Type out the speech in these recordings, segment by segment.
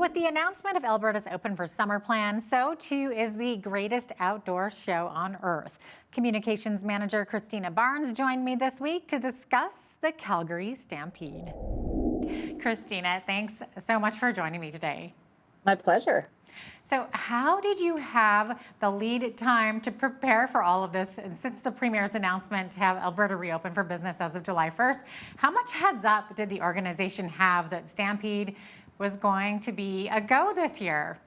With the announcement of Alberta's Open for Summer plan, so too is the greatest outdoor show on earth. Communications manager Christina Barnes joined me this week to discuss the Calgary Stampede. Christina, thanks so much for joining me today. My pleasure. So how did you have the lead time to prepare for all of this? And since the Premier's announcement to have Alberta reopen for business as of July 1st, how much heads up did the organization have that Stampede was going to be a go this year?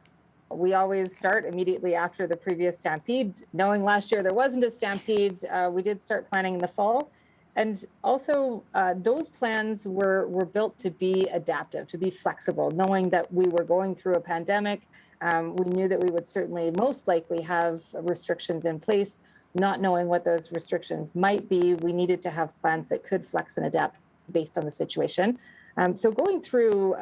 We always start immediately after the previous Stampede. Knowing last year there wasn't a Stampede, we did start planning in the fall. And also, those plans were built to be adaptive, to be flexible, knowing that we were going through a pandemic. We knew that we would certainly most likely have restrictions in place. Not knowing what those restrictions might be, we needed to have plans that could flex and adapt based on the situation. So going through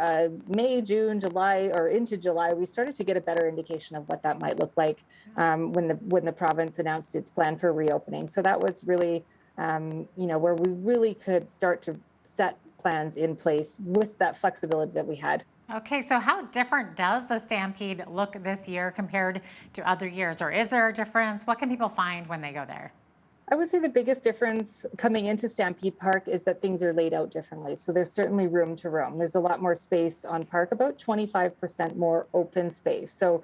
May, June, July, or into July, we started to get a better indication of what that might look like when the province announced its plan for reopening. So that was really, where we really could start to set plans in place with that flexibility that we had. Okay, so how different does the Stampede look this year compared to other years? Or is there a difference? What can people find when they go there? I would say the biggest difference coming into Stampede Park is that things are laid out differently. So there's certainly room to roam. There's a lot more space on park, about 25% more open space. So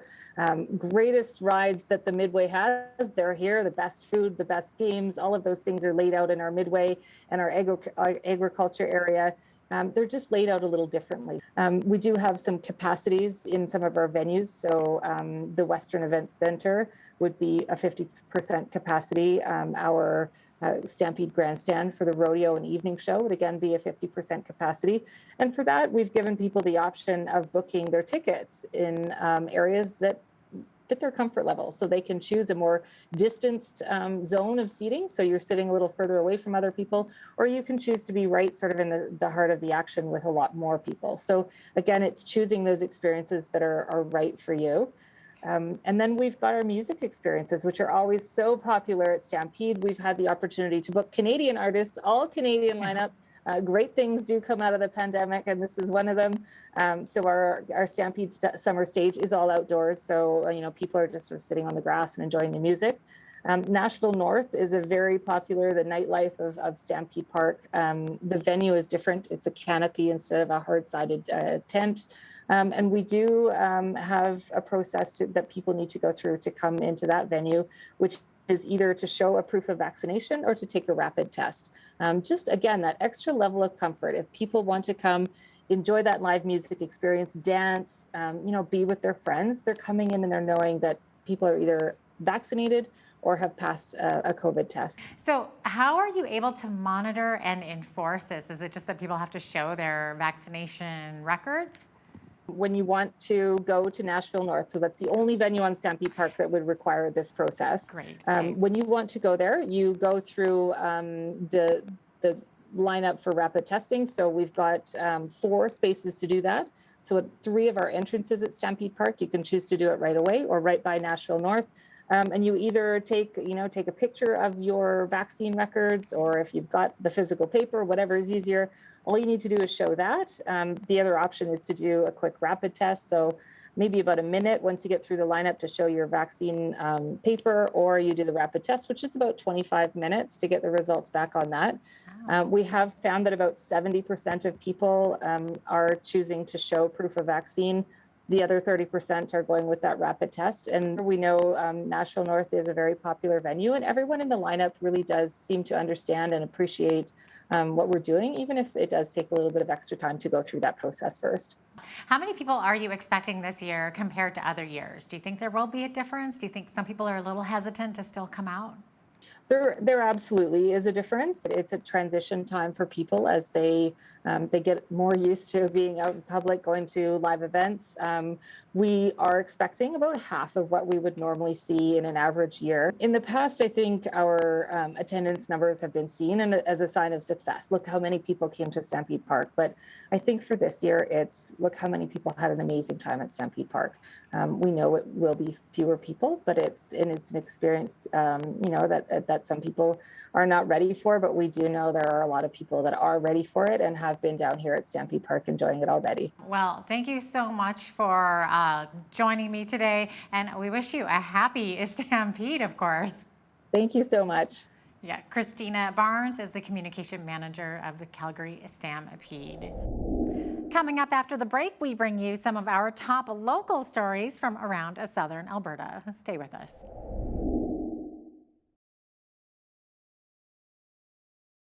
greatest rides that the Midway has, they're here. The best food, the best games, all of those things are laid out in our Midway and our agriculture area. They're just laid out a little differently. We do have some capacities in some of our venues. So the Western Events Center would be a 50% capacity. Our Stampede Grandstand for the rodeo and evening show would again be a 50% capacity. And for that, we've given people the option of booking their tickets in areas that fit their comfort level. So they can choose a more distanced zone of seating. So you're sitting a little further away from other people, or you can choose to be right sort of in the heart of the action with a lot more people. So again, it's choosing those experiences that are right for you. And then we've got our music experiences, which are always so popular at Stampede. We've had the opportunity to book Canadian artists, all Canadian lineup. Great things do come out of the pandemic, and this is one of them. So our Stampede summer stage is all outdoors. So, people are just sort of sitting on the grass and enjoying the music. Nashville North is the nightlife of Stampede Park. The venue is different. It's a canopy instead of a hard-sided tent. And we do have a process that people need to go through to come into that venue, which is either to show a proof of vaccination or to take a rapid test. Just again, that extra level of comfort. If people want to come, enjoy that live music experience, dance, be with their friends, they're coming in and they're knowing that people are either vaccinated or have passed a COVID test. So how are you able to monitor and enforce this? Is it just that people have to show their vaccination records? When you want to go to Nashville North, so that's the only venue on Stampede Park that would require this process. Great. When you want to go there, you go through the lineup for rapid testing. So we've got 4 spaces to do that. So at 3 of our entrances at Stampede Park, you can choose to do it right away or right by Nashville North. And you either take a picture of your vaccine records, or if you've got the physical paper, whatever is easier, all you need to do is show that. The other option is to do a quick rapid test. So maybe about a minute once you get through the lineup to show your vaccine paper, or you do the rapid test, which is about 25 minutes to get the results back on that. Wow. We have found that about 70% of people are choosing to show proof of vaccine. The other 30% are going with that rapid test. And we know Nashville North is a very popular venue, and everyone in the lineup really does seem to understand and appreciate what we're doing, even if it does take a little bit of extra time to go through that process first. How many people are you expecting this year compared to other years? Do you think there will be a difference? Do you think some people are a little hesitant to still come out? There absolutely is a difference. It's a transition time for people as they get more used to being out in public, going to live events. We are expecting about half of what we would normally see in an average year. In the past, I think our attendance numbers have been seen as a sign of success. Look how many people came to Stampede Park. But I think for this year, it's look how many people had an amazing time at Stampede Park. We know it will be fewer people, but it's an experience, that that some people are not ready for, but we do know there are a lot of people that are ready for it and have been down here at Stampede Park enjoying it already. Well, thank you so much for joining me today, and we wish you a happy Stampede, of course. Thank you so much. Yeah, Christina Barnes is the communication manager of the Calgary Stampede. Coming up after the break, we bring you some of our top local stories from around southern Alberta. Stay with us.